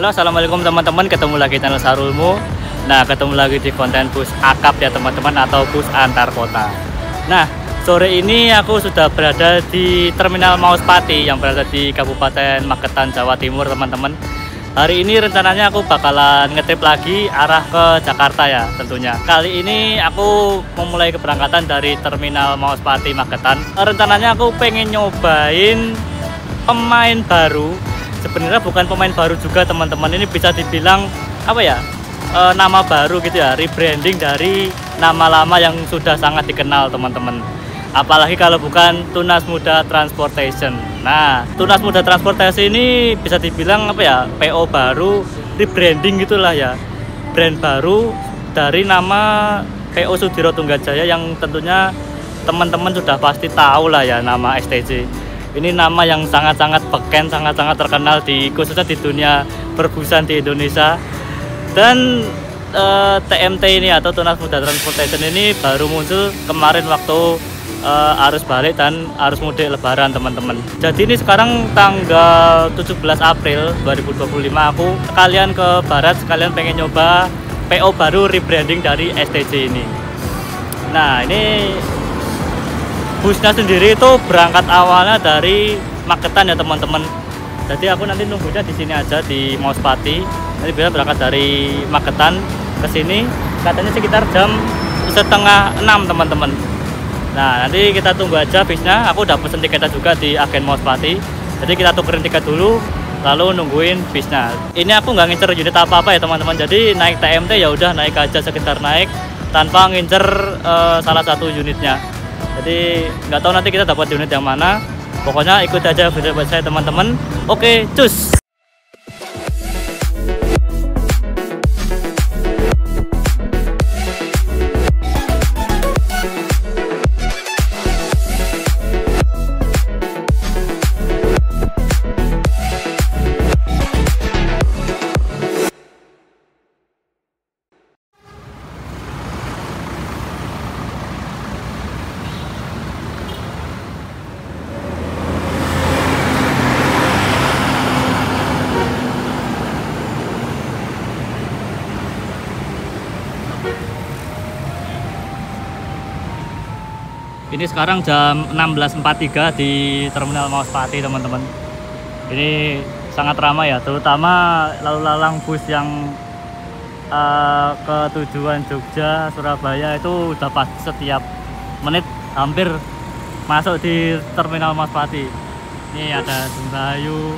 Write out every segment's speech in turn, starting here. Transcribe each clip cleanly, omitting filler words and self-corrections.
Halo, assalamualaikum teman-teman, ketemu lagi channel Sarulmu. Nah, ketemu lagi di konten bus akap ya teman-teman, atau bus antar kota. Nah, sore ini aku sudah berada di Terminal Mauspati yang berada di Kabupaten Magetan, Jawa Timur teman-teman. Hari ini rencananya aku bakalan ngetrip lagi arah ke Jakarta ya tentunya. Kali ini aku memulai keberangkatan dari Terminal Mauspati Magetan. Rencananya aku pengen nyobain pemain baru. Sebenarnya bukan pemain baru juga teman-teman, ini bisa dibilang apa ya, nama baru gitu ya, rebranding dari nama lama yang sudah sangat dikenal teman-teman. Apalagi kalau bukan Tunas Muda Transportation. Nah, Tunas Muda Transportation ini bisa dibilang apa ya, PO baru, rebranding gitulah ya, brand baru dari nama PO Sudiro Tunggajaya yang tentunya teman-teman sudah pasti tahu lah ya, nama STJ. Ini nama yang sangat-sangat beken, sangat-sangat terkenal khususnya di dunia perbusan di Indonesia. Dan TMT ini atau Tunas Muda Transportation ini baru muncul kemarin waktu arus balik dan arus mudik lebaran teman-teman. Jadi ini sekarang tanggal 17 April 2025 aku sekalian ke barat, sekalian pengen nyoba PO baru rebranding dari STJ ini. Nah, ini busnya sendiri itu berangkat awalnya dari Magetan ya teman-teman. Jadi aku nanti nunggunya di sini aja di Mauspati. Nanti bisa berangkat dari Magetan ke sini. Katanya sekitar jam 5:30 teman-teman. Nah, nanti kita tunggu aja bisnya. Aku udah pesen tiketnya juga di agen Mauspati. Jadi kita tukerin tiket dulu, lalu nungguin bisnya. Ini aku nggak ngincer unit apa-apa ya teman-teman. Jadi naik TMT ya udah naik aja, sekitar naik tanpa ngincer salah satu unitnya. Jadi nggak tahu nanti kita dapat unit yang mana. Pokoknya ikut aja video buat saya teman-teman. Oke, cus. Ini sekarang jam 16.43 di Terminal Mauspati teman-teman. Ini sangat ramai ya, terutama lalu lalang bus yang ke tujuan Jogja, Surabaya itu udah pasti setiap menit hampir masuk di Terminal Mauspati. Ini ada Sundayu,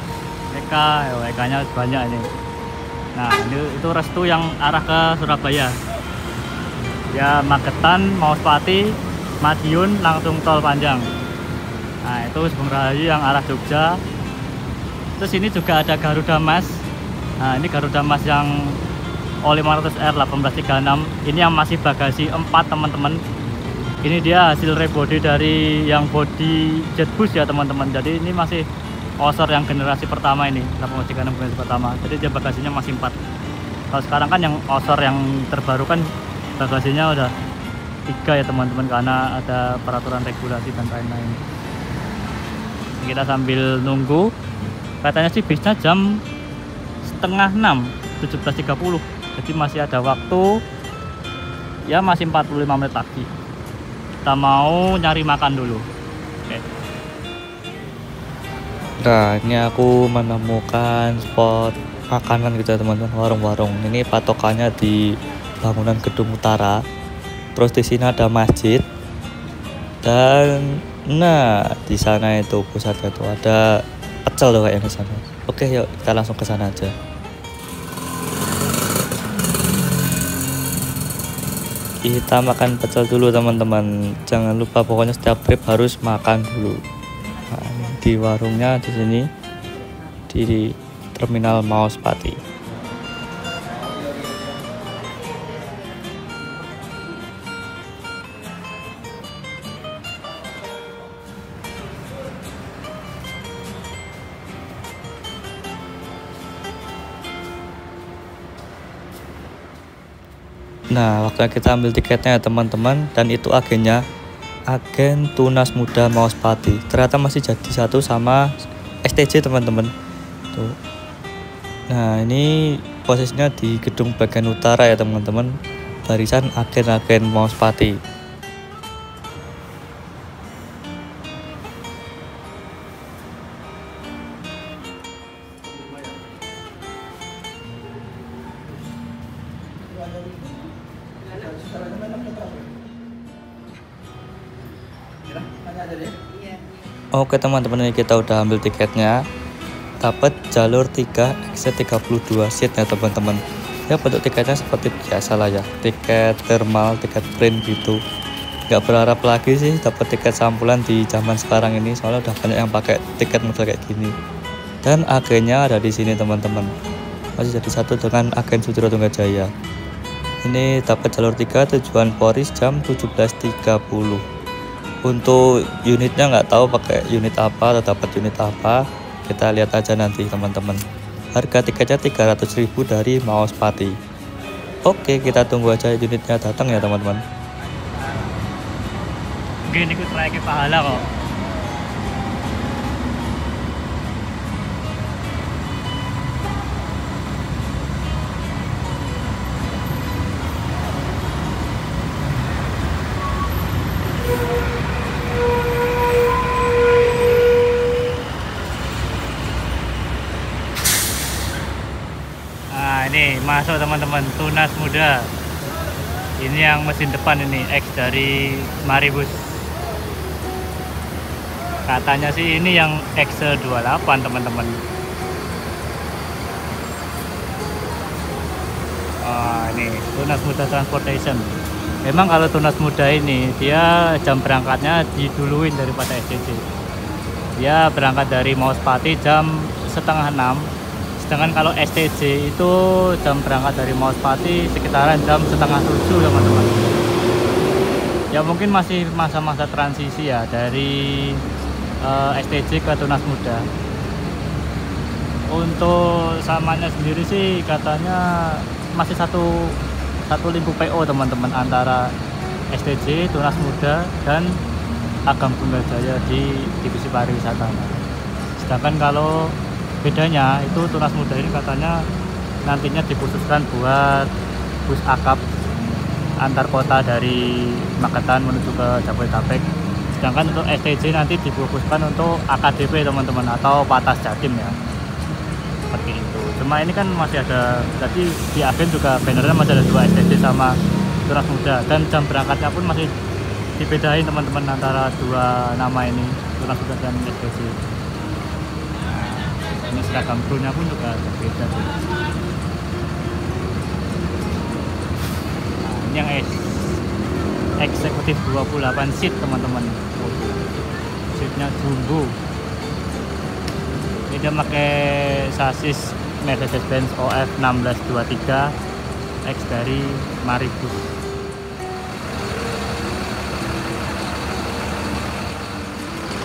EK-nya banyak ini. Nah, itu restu yang arah ke Surabaya. Ya, Magetan, Mauspati, Madiun langsung tol panjang. Nah, itu Sugeng Rahayu yang arah Jogja. Terus ini juga ada Garuda Mas. Nah, ini Garuda Mas yang O500R 1836. Ini yang masih bagasi 4 teman-teman. Ini dia hasil rebody dari yang body Jetbus ya teman-teman. Jadi ini masih Osor yang generasi pertama ini, 1836 generasi pertama. Jadi dia bagasinya masih 4. Kalau sekarang kan yang Osor yang terbaru kan bagasinya udah 3 ya teman-teman, karena ada peraturan regulasi dan lain-lain. Kita sambil nunggu, katanya sih bisnya jam 5:30, 17.30. Jadi masih ada waktu ya, masih 45 menit lagi. Kita mau nyari makan dulu. Oke. Nah, ini aku menemukan spot makanan gitu ya teman-teman, warung-warung. Ini patokannya di bangunan Gedung Utara. Terus di sini ada masjid, dan nah di sana itu pusatnya tuh ada pecel loh kayaknya di sana. Oke, yuk kita langsung ke sana aja. Kita makan pecel dulu teman-teman. Jangan lupa pokoknya setiap trip harus makan dulu. Nah, ini di warungnya di sini di Terminal Mauspati. Nah, waktunya kita ambil tiketnya ya teman-teman, dan itu agennya agen Tunas Muda Mauspati. Ternyata masih jadi satu sama STJ teman-teman. Tuh. Nah, ini posisinya di gedung bagian utara ya teman-teman, barisan agen-agen Mauspati. Oke teman-teman, ini kita udah ambil tiketnya, dapat jalur 3 exit 32 seat ya teman-teman. Ya bentuk tiketnya seperti biasa lah ya, tiket thermal, tiket print gitu. Nggak berharap lagi sih dapat tiket sampulan di zaman sekarang ini, soalnya udah banyak yang pakai tiket model kayak gini. Dan agennya ada di sini teman-teman, masih jadi satu dengan agen Sudiro Tunggajaya. Ini dapat jalur 3 tujuan Poris jam 17.30. Untuk unitnya nggak tahu pakai unit apa atau dapat unit apa, kita lihat aja nanti teman-teman. Harga tiketnya 300.000 dari Mauspati. Oke, kita tunggu aja unitnya datang ya teman-teman. Mungkin ikut trayek pahala kok. Nah ini masuk teman-teman, Tunas Muda. Ini yang mesin depan ini, X dari Maribus. Katanya sih ini yang X28 teman-teman. Ini Tunas Muda Transportation. Memang kalau Tunas Muda ini dia jam berangkatnya diduluin daripada STJ. Dia berangkat dari Mauspati jam 5:30. Sedangkan kalau STJ itu jam berangkat dari Mauspati sekitaran jam 6:30 teman-teman. Ya mungkin masih masa-masa transisi ya dari STJ ke Tunas Muda. Untuk samanya sendiri sih katanya masih satu lingkup PO teman-teman, antara STJ, Tunas Muda, dan Agam Tunggajaya di divisi pariwisata. Sedangkan kalau bedanya itu Tunas Muda ini katanya nantinya dikhususkan buat bus akap antar kota dari Magetan menuju ke Jabodetabek. Sedangkan untuk STJ nanti difokuskan untuk AKDP teman-teman, atau Patas Jatim ya, seperti itu. Cuma ini kan masih ada, tadi di agen juga bannernya masih ada 2 STJ sama Tunas Muda, dan jam berangkatnya pun masih dibedain teman-teman antara 2 nama ini, Tunas Muda dan STJ. Ini seragam krunya pun juga berbeda. Nah, ini yang eksekutif 28 seat teman-teman. Seatnya jumbo. Ini dia pakai sasis Mercedes-Benz OF 1623 X dari Maribus.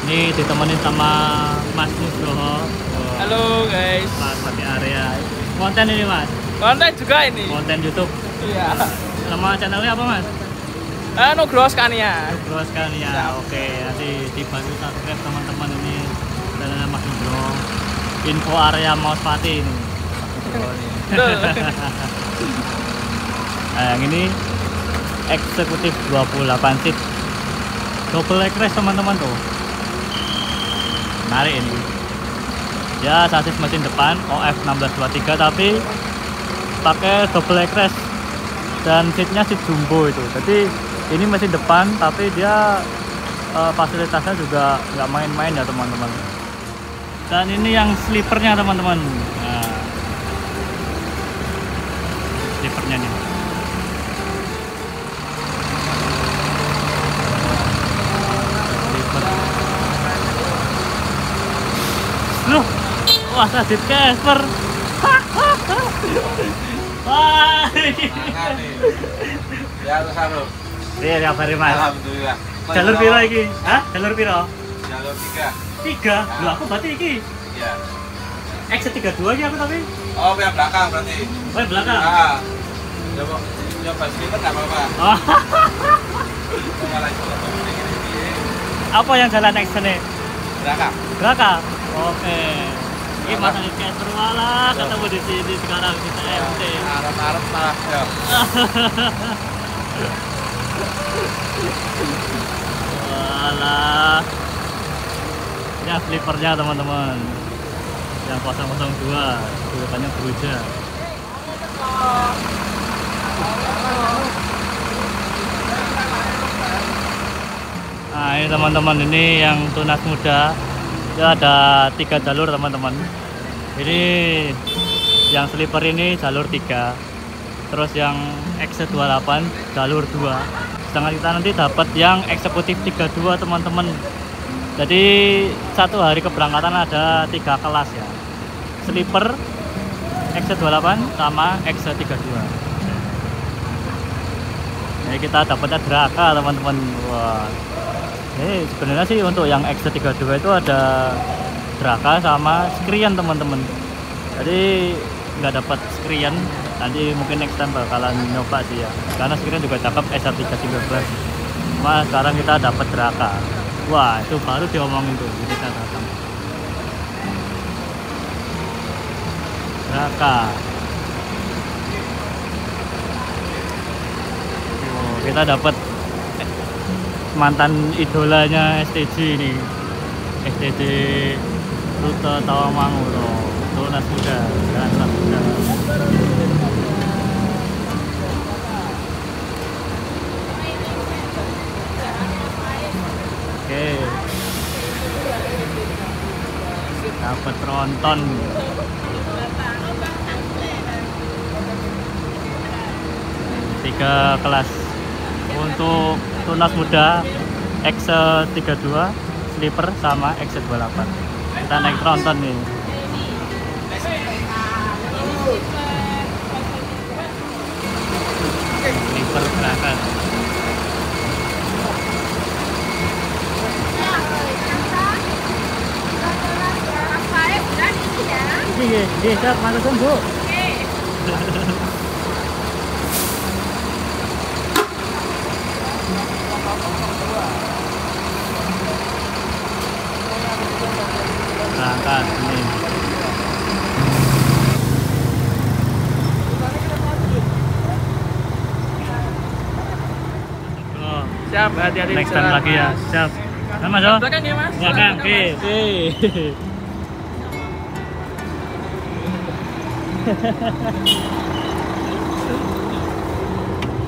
Ini ditemenin sama Mas Nugroho. Halo guys. Mas di area konten ini Mas. Konten juga ini. Konten YouTube. Iya. Nama channelnya apa Mas? Nugroho Scania. Nugroho Scania. Oke, nanti dibantu subscribe teman-teman, ini channelnya Mas Nugroho. Info area Mauspati ini. Nah, yang ini eksekutif 28 seat. Double leg race teman-teman tuh. Menarik ini. Ya sasis mesin depan OF 1623 tapi pakai double leg rest dan seatnya seat jumbo itu. Jadi ini mesin depan tapi dia fasilitasnya juga nggak main-main ya teman-teman. Dan ini yang sleepernya teman-teman. Nah, sleepernya nih. Loh, wah Sadit Casper. Wah. Ya, Saru. Iya, kabare Mas. Alhamdulillah. Jalur piro iki? Hah? Jalur piro? Jalur 3. 3. Loh, aku berarti iki. Iya. X32 iki aku tapi. Oh, yang belakang berarti. Oh, yang belakang. Ah. Coba sleeper enggak apa-apa. Oh. Coba lagi. Apa yang jalan X ini? Belakang. Belakang. Oke. Ini masa kayak berwala ketemu di sini sekarang di TMT. Arep-arep malah ya. Walah. Ya slipernya teman-teman. Yang 002, tulisannya Bruja. Nah ini teman-teman, ini yang tunas muda. Ya ada 3 jalur teman-teman. Ini yang slipper ini jalur 3. Terus yang X28 jalur 2. Sedangkan kita nanti dapat yang eksekutif 32 teman-teman. Jadi satu hari keberangkatan ada 3 kelas ya. Slipper, X28 sama X32. Jadi kita dapatnya Draka teman-teman. Wah. Ini sebenarnya sih untuk yang X32 itu ada Draka sama Skrian teman-teman. Jadi nggak dapat Skrian, nanti mungkin next time bakalan nyoba sih ya. Karena Skrian juga cakep SR313. Cuma sekarang kita dapat Draka. Wah itu baru diomongin tuh, ini kita datang. Draka. Oh, kita dapat mantan idolanya STJ ini, STJ rute Tawangmangu loh, tunas muda, tunas muda. Oke, dapat tronton. Tiga kelas untuk tunas muda X32, slipper sama X28. Kita naik tronton nih. Slipper berangkat. Iya, siap, masuk Bu. Berangkat ini. Oh, Siap, hati-hati. next time lagi ya. Siap. Nah, Mas, oh. Belakang ya, Mas. Belakang, oke.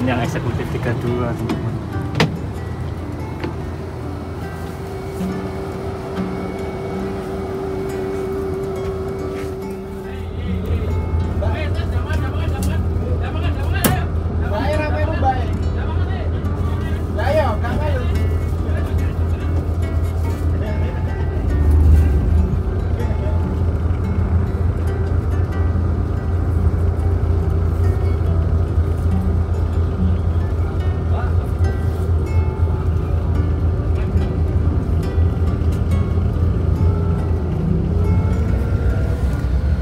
Ini yang eksekutif 32 teman-teman.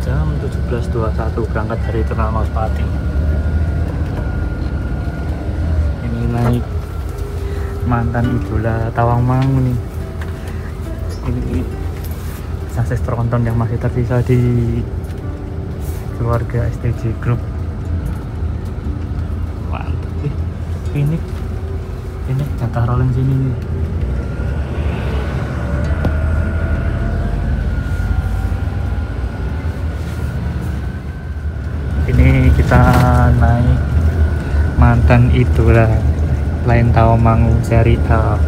Jam 17.21 berangkat dari Terminal Maus Pati. Ini naik mantan idola Tawangmangu nih. Ini sukses tronton yang masih tersisa di keluarga STJ Group. Mantap nih. Ini jatah rolling sini nih. Ini kita naik mantan idola lain Tawangmangu seri A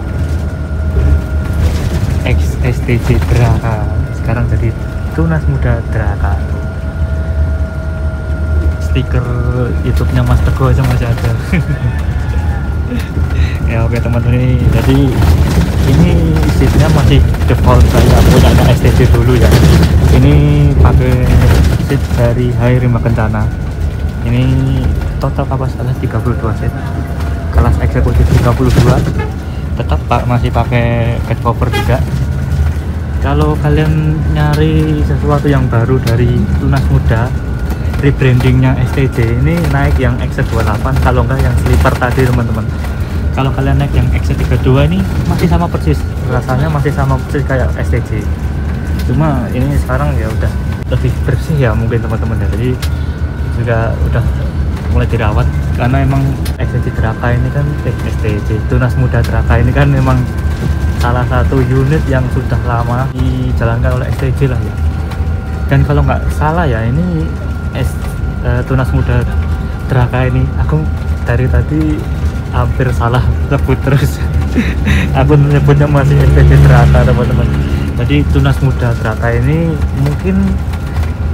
X STJ Draka, sekarang jadi tunas muda Draka. Stiker YouTube-nya Mas Teguh aja masih ada. Ya oke teman-teman, ini jadi ini seatnya masih default kayak punya STJ dulu ya. Ini pakai seat dari Hai Rimba Kencana. Ini total kapasitas 32 seat, kelas eksekutif 32. Tetap masih pakai cat cover juga. Kalau kalian nyari sesuatu yang baru dari tunas muda, rebrandingnya STJ, ini naik yang X28, kalau enggak yang slipper tadi teman-teman. Kalau kalian naik yang X32 ini masih sama persis, rasanya masih sama persis kayak STJ. Cuma ini sekarang ya udah lebih bersih ya mungkin teman-teman ya. Jadi juga udah mulai dirawat karena emang STJ Draka ini kan STJ Tunas Muda Draka ini kan memang salah satu unit yang sudah lama dijalankan oleh STJ lah ya. Dan kalau nggak salah ya ini Tunas Muda Draka ini, aku dari tadi hampir salah sebut terus. Aku menyebutnya masih STJ Draka teman-teman. Jadi Tunas Muda Draka ini mungkin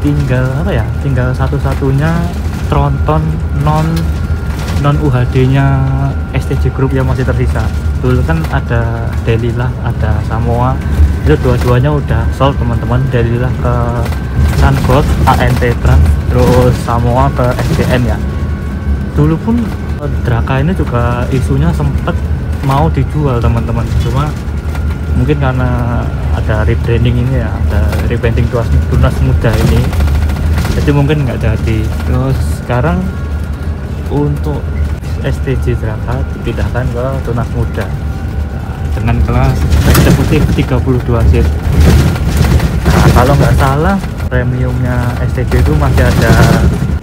tinggal apa ya, tinggal satu-satunya tronton non UHD-nya STJ Group yang masih tersisa. Dulu kan ada Delilah, ada Samoa, itu dua-duanya udah sold teman-teman. Delilah ke Sungold, ANT Trans, terus Samoa ke SDN ya. Dulu pun Draka ini juga isunya sempet mau dijual teman-teman, cuma mungkin karena ada rebranding ini ya, ada rebranding Tunas Muda ini, jadi mungkin nggak jadi. Terus sekarang untuk STJ Draka dipindahkan ke Tunas Muda dengan kelas eksekutif 32 seat. Nah, kalau nggak salah premiumnya STJ itu masih ada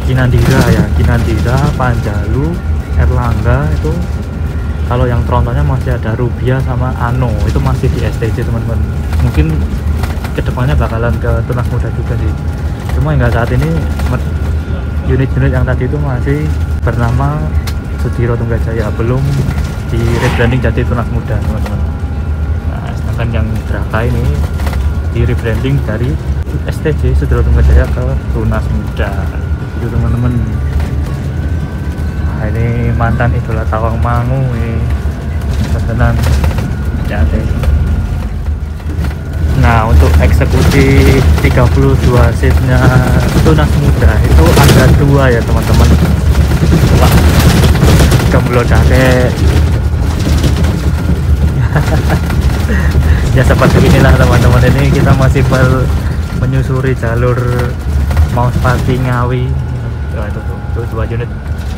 Kinandira ya, Kinandira, Panjalu, Erlangga itu. Kalau yang trontonnya masih ada Rubia sama Ano, itu masih di STJ teman-teman. Mungkin kedepannya bakalan ke Tunas Muda juga sih. Cuma hingga saat ini unit-unit yang tadi itu masih bernama Sudiro Tunggajaya, belum di rebranding jadi Tunas Muda teman-teman. Nah, sedangkan yang Draka ini di rebranding dari STJ Sudiro Tunggajaya ke Tunas Muda itu teman-teman. Nah, ini mantan idola Tawangmangu ini pesanan jate. Nah, untuk eksekusi 32 seatnya Tunas Muda itu ada dua ya teman-teman. Wah, gemblodake. Ya seperti inilah teman-teman, ini kita masih menyusuri jalur Maus Pati Ngawi. Nah, itu dua unit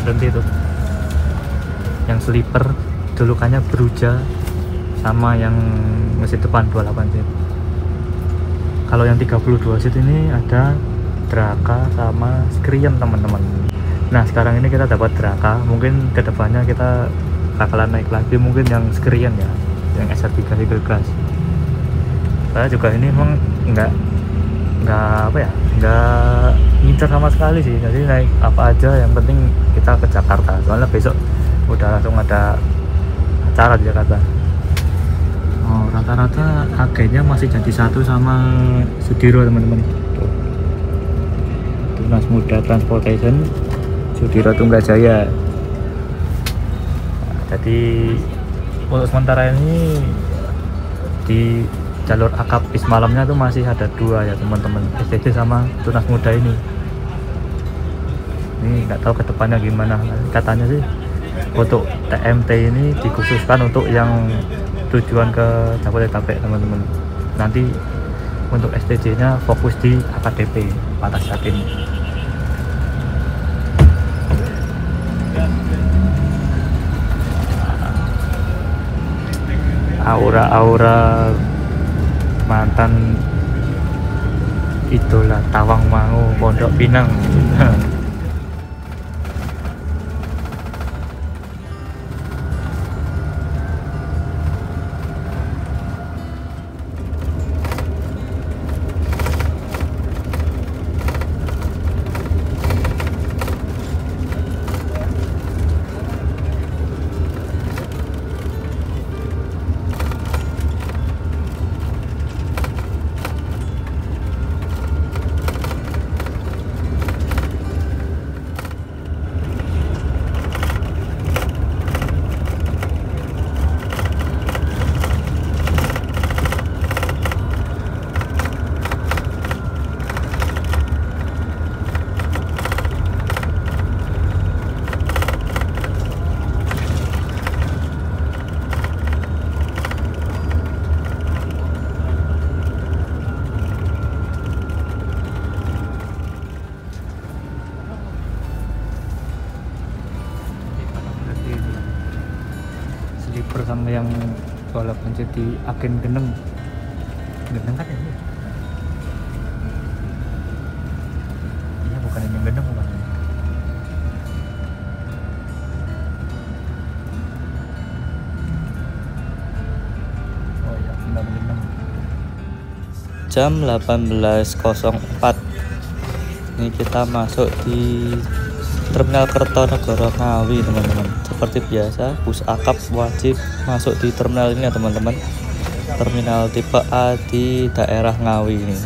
berhenti tuh. Yang sleeper julukannya Bruja, sama yang mesin depan 28 seat. Kalau yang 32 seat ini ada Draka sama Skrien teman-teman. Nah, sekarang ini kita dapat Draka, mungkin kedepannya kita bakalan naik lagi mungkin yang Skrien ya, yang SR3 Eagle Class. Saya juga ini emang nggak apa ya, nggak ngincer sama sekali sih, jadi naik apa aja yang penting kita ke Jakarta, soalnya besok udah langsung ada acara di Jakarta. Oh, rata-rata harganya masih jadi satu sama Sudiro teman-teman. Tunas Muda Transportation Sudiro Tunggajaya. Nah, jadi untuk sementara ini di jalur akap bis malamnya tuh masih ada dua ya teman-teman, STJ sama Tunas Muda ini. Ini nggak tahu kedepannya gimana, katanya sih untuk TMT ini dikhususkan untuk yang tujuan ke Jabodetabek teman-teman. Nanti untuk STJ nya fokus di AKDP Pantas Jatim. Aura-aura mantan idola Tawangmangu Pondok Pinang. Bersama yang balap menjadi agen geneng kan ini. bukan ini gendeng bukan ini. Oh iya, benar gendeng. Jam 18.04 ini kita masuk di Terminal Kertonegoro Ngawi teman-teman. Seperti biasa bus akap wajib masuk di terminal ini ya teman-teman. Terminal tipe A di daerah Ngawi ini.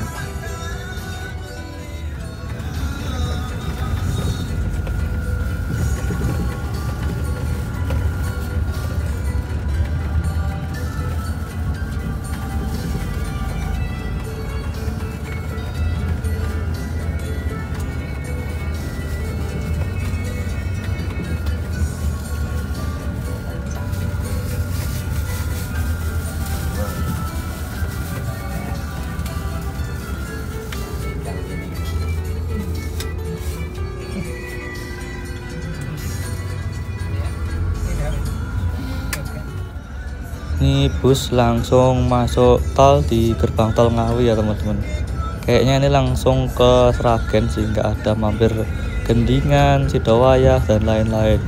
Ini bus langsung masuk tol di gerbang tol Ngawi ya teman-teman. Kayaknya ini langsung ke Sragen sih, nggak ada mampir Gendingan, Sidowayah dan lain-lain.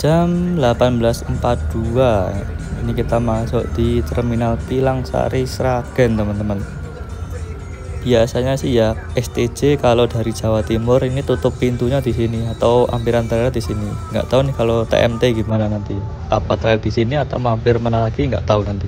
Jam 18.42 ini kita masuk di Terminal Pilang Sari Sragen teman-teman. Biasanya sih ya STJ kalau dari Jawa Timur ini tutup pintunya di sini atau ampiran terakhir di sini. Nggak tahu nih kalau TMT gimana nanti. Apa terakhir di sini atau mampir mana lagi nggak tahu nanti.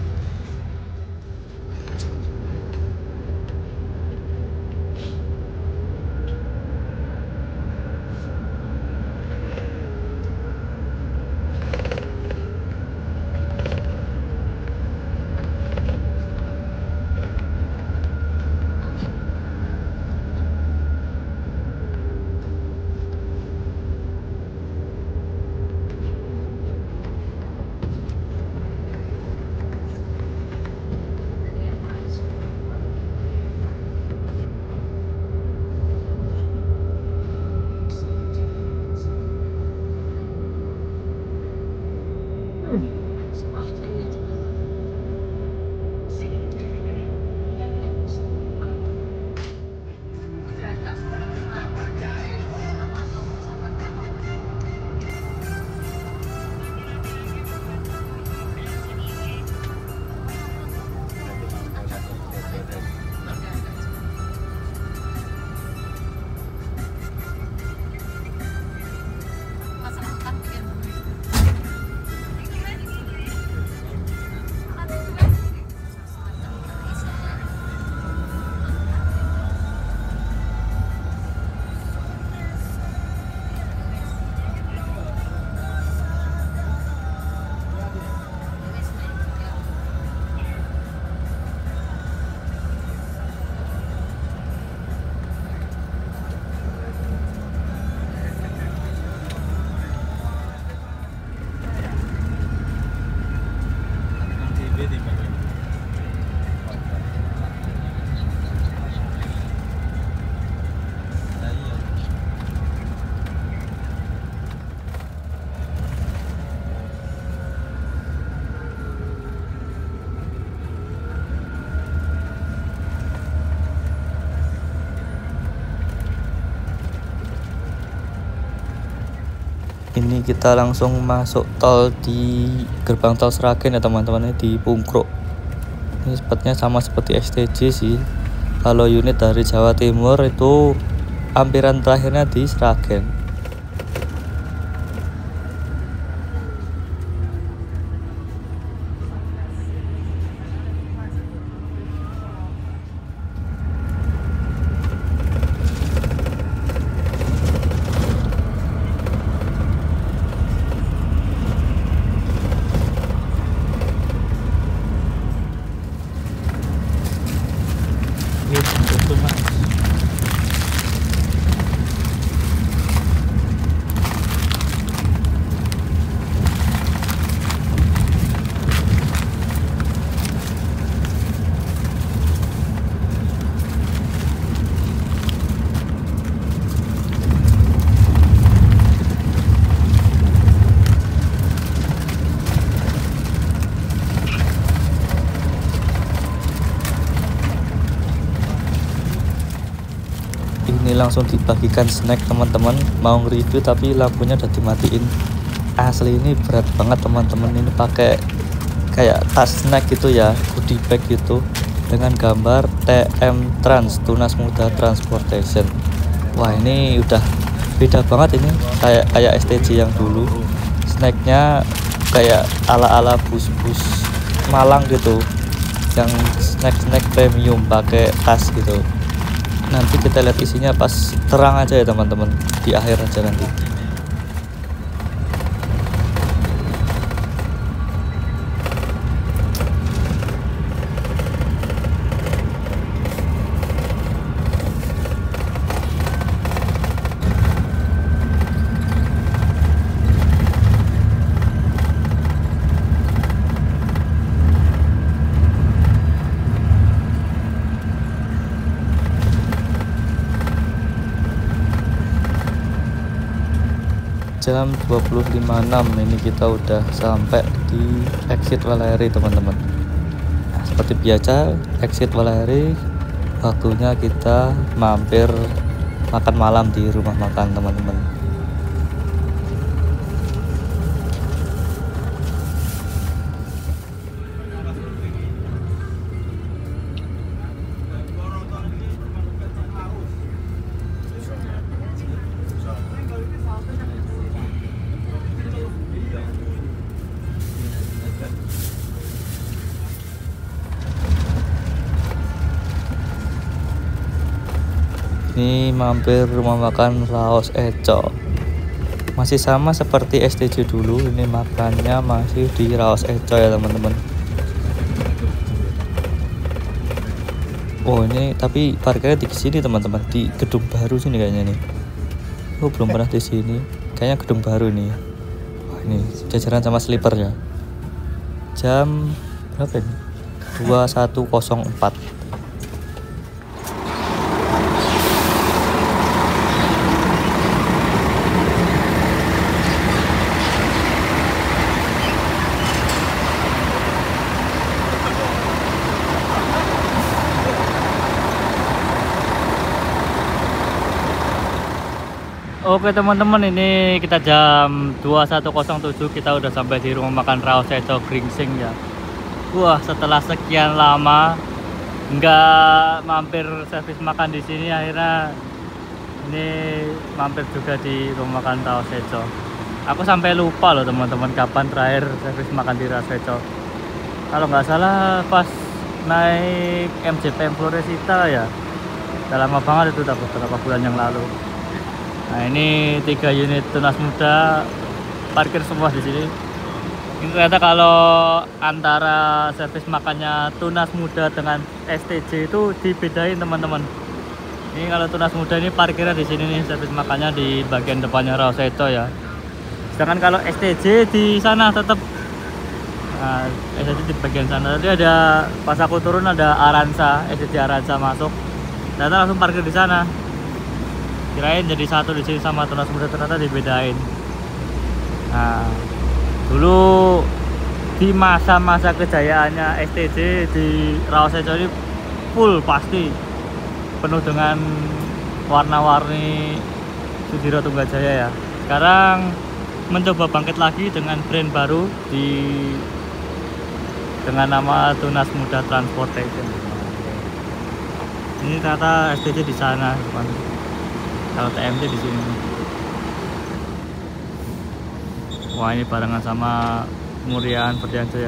Ini kita langsung masuk tol di gerbang tol Sragen ya teman-teman, di Pungkruk. Ini spotnya sama seperti STJ sih. Kalau unit dari Jawa Timur itu ampiran terakhirnya di Sragen. Ini langsung dibagikan snack teman-teman, mau review tapi lampunya udah dimatiin. Asli ini berat banget teman-teman, ini pakai kayak tas snack gitu ya, goodie bag gitu dengan gambar TM Trans, Tunas Muda Transportation. Wah ini udah beda banget, ini kayak STJ yang dulu. Snacknya kayak ala-ala bus-bus Malang gitu, yang snack premium pakai tas gitu. Nanti kita lihat isinya pas terang aja ya teman-teman, di akhir aja nanti. Jam 20.56 ini kita udah sampai di exit Waleri teman-teman. Nah, seperti biasa exit Waleri, waktunya kita mampir makan malam di rumah makan teman-teman. Ini mampir rumah makan Raos Eco. Masih sama seperti STJ dulu, ini makannya masih di Raos Eco ya teman-teman. Oh ini tapi parkirnya di sini teman-teman, di gedung baru sini kayaknya nih. Oh belum pernah di sini, kayaknya gedung baru nih. Wah ini jajaran sama slipernya. Jam berapa ini? 21.04. Oke teman-teman, ini kita jam 21.07, kita udah sampai di rumah makan Raos Eco Gringsing ya. Wah, setelah sekian lama nggak mampir servis makan di sini, akhirnya ini mampir juga di rumah makan Raos Eco. Aku sampai lupa loh teman-teman kapan terakhir servis makan di Raos Eco. Kalau nggak salah pas naik MJPM Floresita ya. Udah lama banget itu, beberapa bulan yang lalu. Nah ini 3 unit Tunas Muda parkir semua di sini. Ini ternyata kalau antara servis makannya Tunas Muda dengan STJ itu dibedain teman-teman. Ini kalau Tunas Muda ini parkirnya di sini nih, servis makannya di bagian depannya Raos Eco ya. Sedangkan kalau STJ di sana tetap, nah, STJ di bagian sana. Tadi ada pas aku turun ada Aranza, STJ Aranza masuk. Ternyata langsung parkir di sana. Kirain jadi satu di sini sama Tunas Muda, ternyata dibedain. Nah, dulu di masa-masa kejayaannya STJ di Raos Eco ini full pasti penuh dengan warna-warni Sudiro Tunggajaya ya. Sekarang mencoba bangkit lagi dengan brand baru dengan nama Tunas Muda Transportation. Ini ternyata STJ di sana, teman. Kalau TMT di sini. Wah, ini barengan sama Murian Berdianjaya.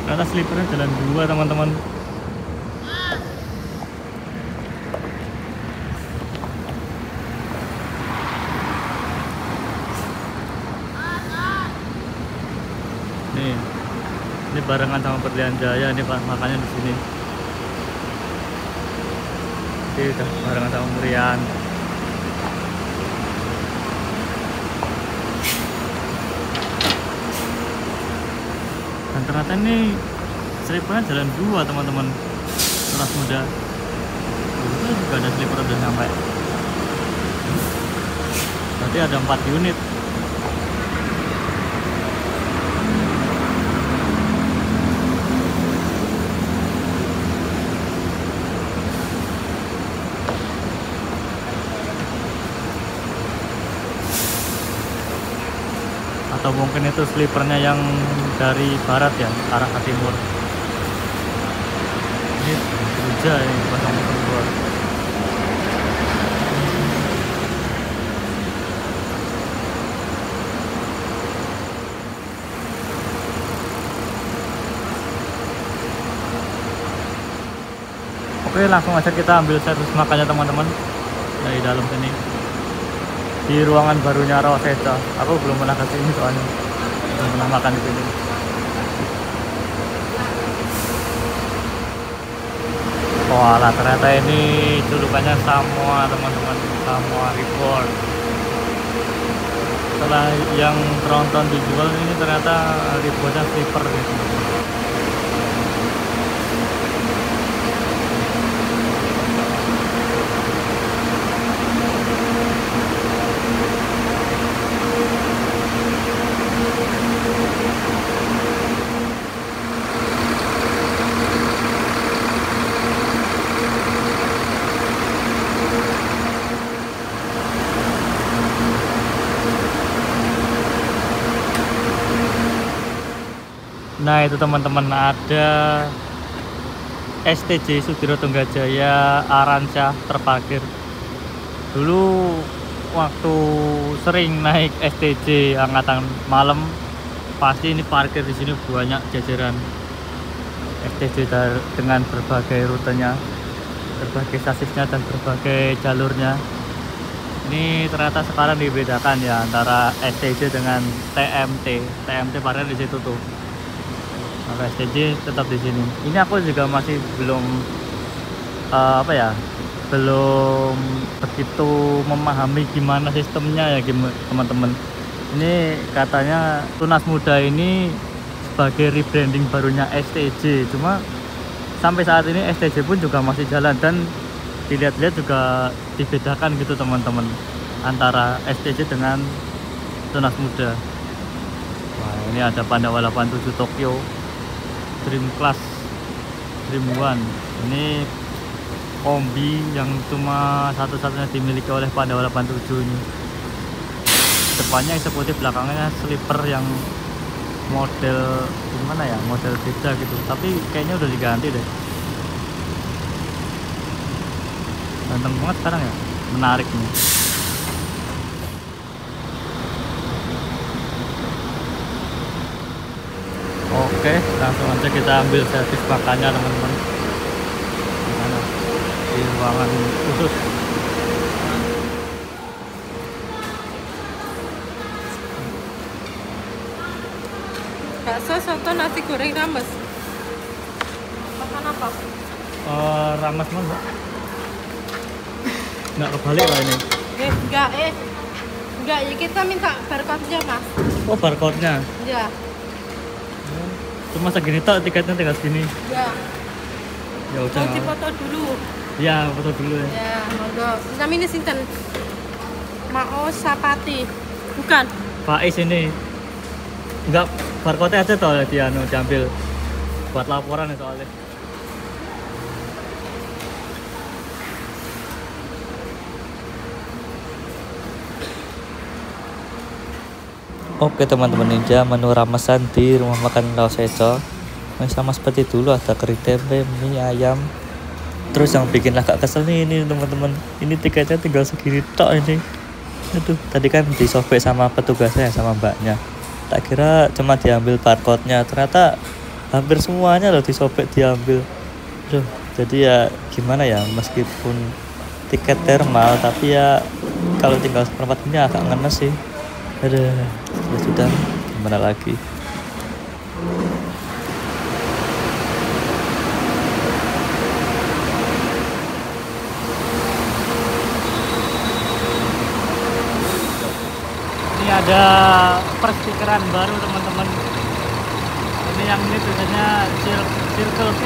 Ternyata sleepernya jalan 2, teman-teman. Ini barengan sama Berdianjaya, ini makanya di sini. Ini udah barengan sama Murian. Dan ternyata ini sleepernya jalan 2, teman-teman. Tunas Muda. Itu juga ada sleeper udah sampai. Berarti ada 4 unit. Atau mungkin itu sleepernya yang dari barat ya, arah ke timur. Ini Jogja ini pasang kedua. Oke, langsung aja kita ambil servis makannya, teman-teman, dari dalam sini. Di ruangan barunya Roseca. Aku belum pernah ke sini soalnya. Belum pernah makan di sini. Walah, ternyata ini julukannya Samoa, teman-teman. Samoa Report. Setelah yang tronton dijual, ini ternyata Reportnya sleeper gitu. Nah, itu teman-teman, ada STJ Sudiro Tunggajaya Aransyah terparkir. Dulu waktu sering naik STJ angkatan malam, pasti ini parkir di sini banyak jajaran STJ dengan berbagai rutenya, berbagai sasisnya dan berbagai jalurnya. Ini ternyata sekarang dibedakan ya antara STJ dengan TMT. TMT parkir di situ tuh. Kalau STJ tetap di sini. Ini aku juga masih belum belum begitu memahami gimana sistemnya ya, teman-teman. Ini katanya Tunas Muda ini sebagai rebranding barunya STJ. Cuma sampai saat ini STJ pun juga masih jalan dan dilihat-lihat juga dibedakan gitu, teman-teman, antara STJ dengan Tunas Muda. Wah, ini ada Pandawa 87 Tokyo Dream Class Dream One. Ini kombi yang cuma satu-satunya dimiliki oleh Pandawa 87 ini. Depannya eksekutif, belakangnya sleeper yang model gimana ya, model beda gitu, tapi kayaknya udah diganti deh. Ganteng banget sekarang ya, menarik nih. Oke, langsung aja kita ambil servis makannya, teman-teman. Di ruangan khusus. Bakso, soto, nasi goreng, rames. Makan apa? Rames mana, Mbak? Nggak kebalik lah ini. Enggak, ya kita minta barcode-nya, Mas. Oh, barcode-nya. Ya. Cuma segini tak, tiketnya tinggal segini. Ya. Ya udah. Mau dipoto dulu. Ya, foto dulu ya. Ya, monggo. Namanya sinten? Mao Sapati. Bukan. Faiz ini. Enggak, barcode aja toh dia diambil buat laporan ya soalnya. Oke teman-teman, ninja menu ramesan di rumah makan Raos Eco. Sama seperti dulu, ada kari tempe, mie ayam. Terus yang bikin agak kesel nih ini teman-teman, ini tiketnya tinggal segini tok ini. Aduh, tadi kan disobek sama petugasnya, sama mbaknya. Tak kira cuma diambil barcode-nya, ternyata hampir semuanya loh disobek diambil. Aduh, jadi ya gimana ya, meskipun tiket thermal tapi ya kalau tinggal seperempat ini agak ngenes sih. Aduh, ya sudah, gimana lagi. Ini ada perstikeran baru teman-teman. Ini yang ini tulisannya Circle K.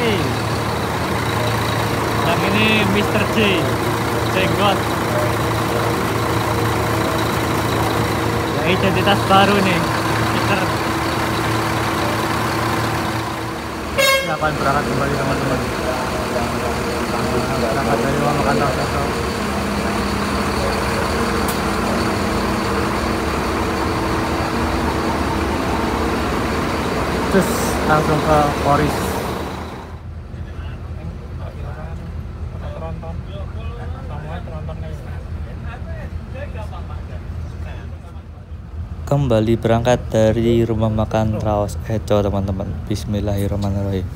Yang ini Mr. J. Jenggot. Ya, identitas baru nih. Stiker. Ini akan berangkat kembali teman-teman. Berangkat dari rumah makan Raos Eco. Terus langsung ke Poris. Kembali berangkat dari rumah makan Raos Eco teman-teman. Bismillahirrahmanirrahim.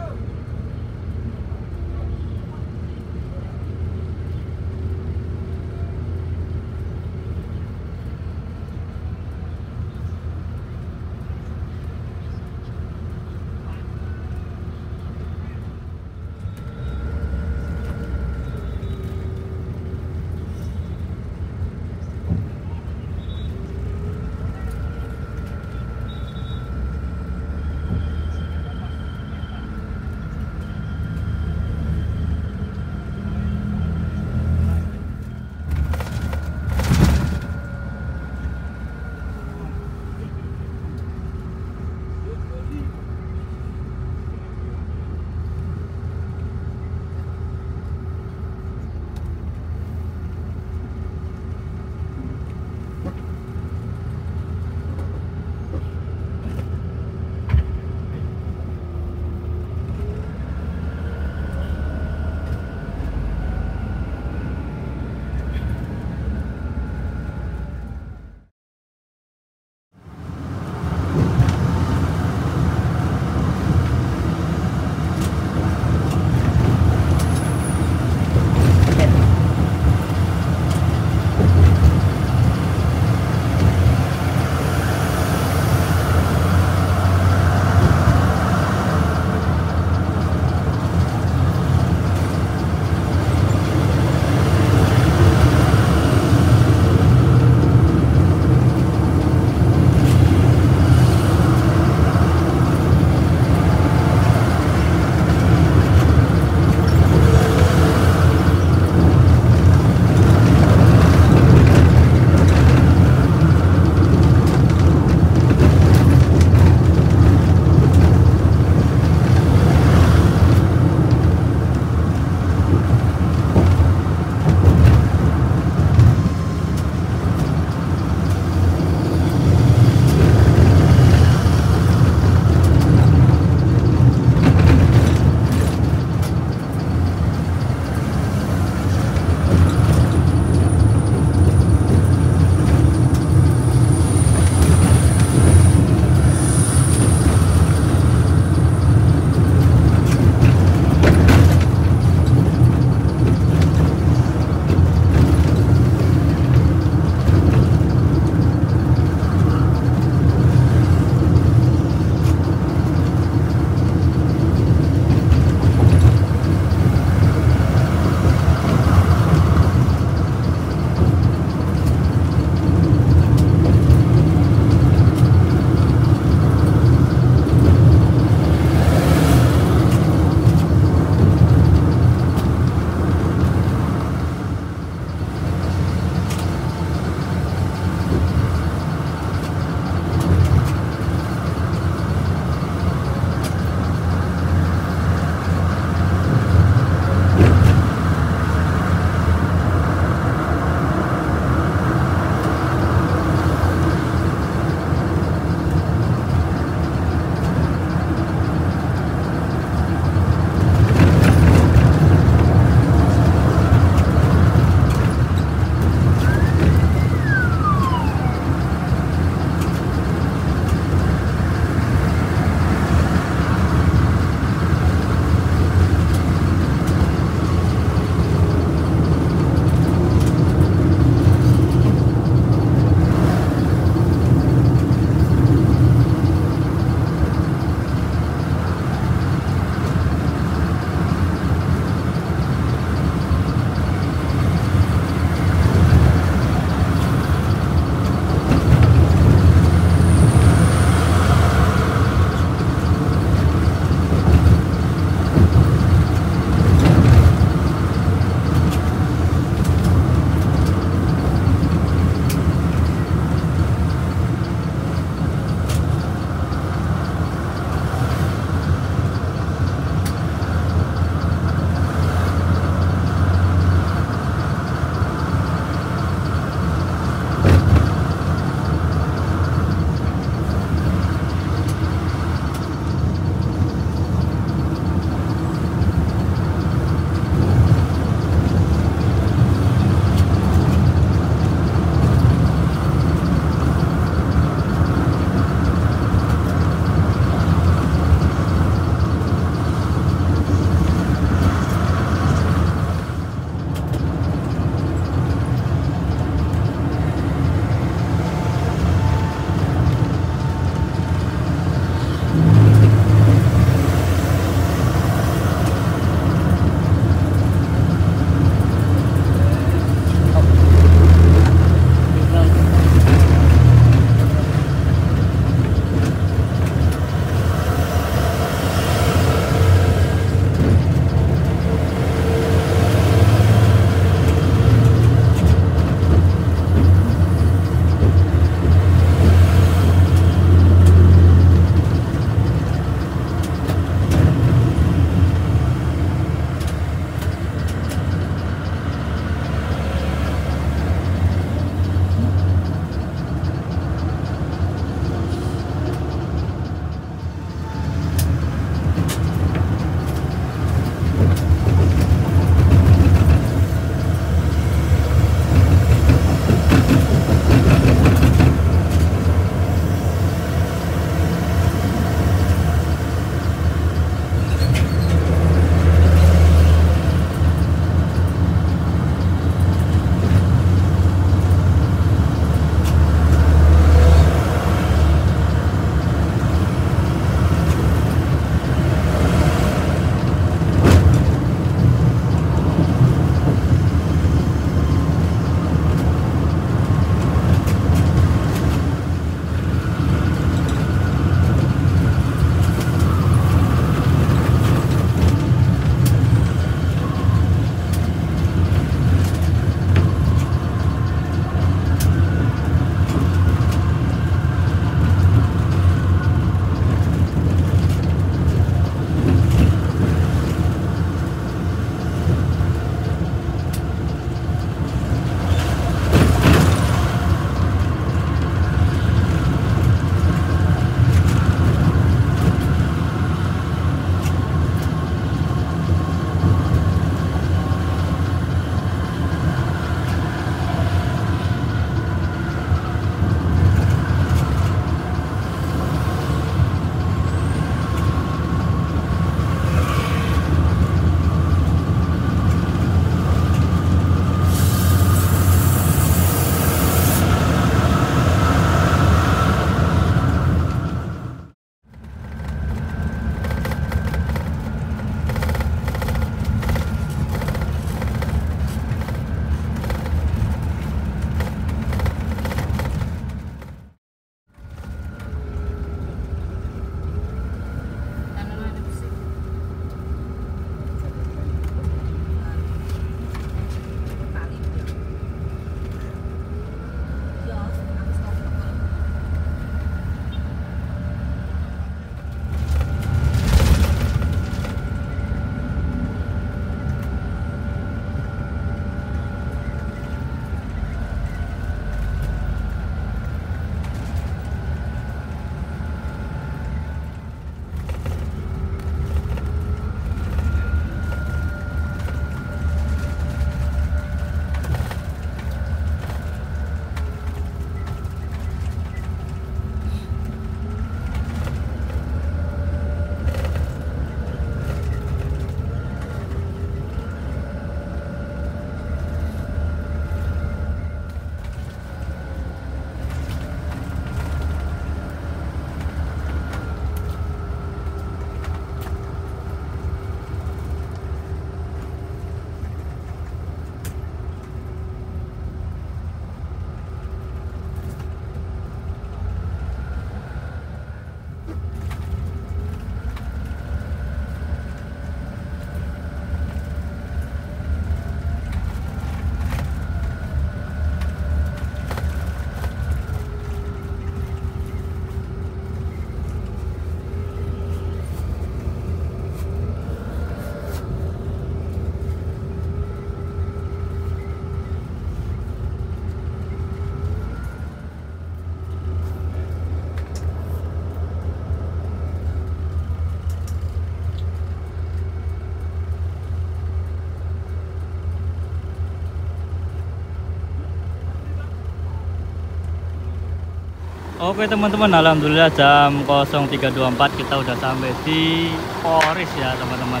Oke teman-teman, alhamdulillah jam 03.24 kita udah sampai di Poris ya teman-teman.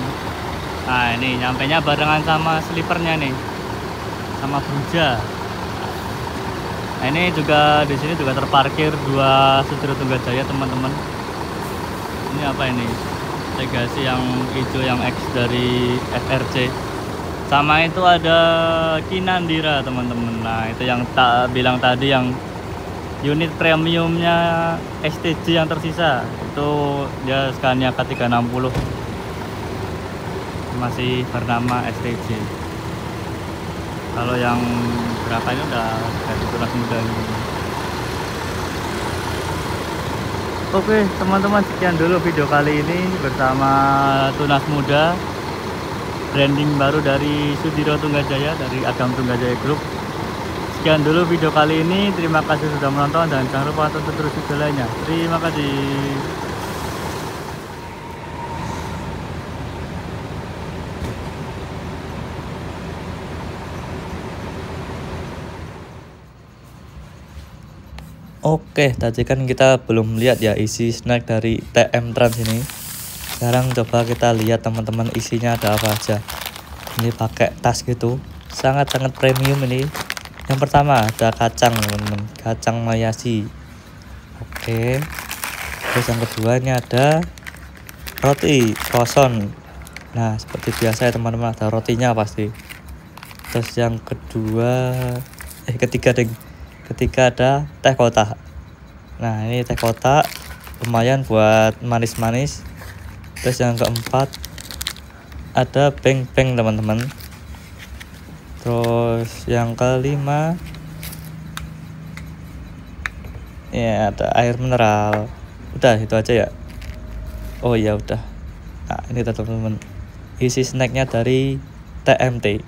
Nah ini nyampainya barengan sama slipernya nih, sama Bruja. Nah ini juga di sini juga terparkir dua Sudiro Tunggajaya teman-teman. Ini apa ini? Legasi yang hijau yang X dari FRC. Sama itu ada Kinandira teman-teman. Nah itu yang tak bilang tadi, yang unit premiumnya STJ yang tersisa itu dia Scania K360 masih bernama STJ. Kalau yang berapa ini udah dari tunas muda ini. Oke teman-teman, sekian dulu video kali ini bersama Tunas Muda, branding baru dari Sudiro Tunggajaya, dari Agam Tunggajaya Group. Sekian dulu video kali ini, terima kasih sudah menonton dan jangan lupa tonton terus video lainnya. Terima kasih. Oke, tadi kan kita belum lihat ya isi snack dari TM Trans ini. Sekarang coba kita lihat teman-teman isinya ada apa aja. Ini pakai tas gitu, sangat-sangat premium ini. Yang pertama ada kacang teman-teman, kacang mayasi. Oke. Terus yang kedua ini ada roti croissant. Nah seperti biasa ya teman-teman, ada rotinya pasti. Terus yang kedua, ketiga ada teh kotak. Nah ini teh kotak lumayan buat manis-manis. Terus yang keempat ada beng-beng teman-teman. Terus yang kelima ya ada air mineral. Udah itu aja ya. Oh ya udah. Nah ini teman-teman isi snacknya dari TMT.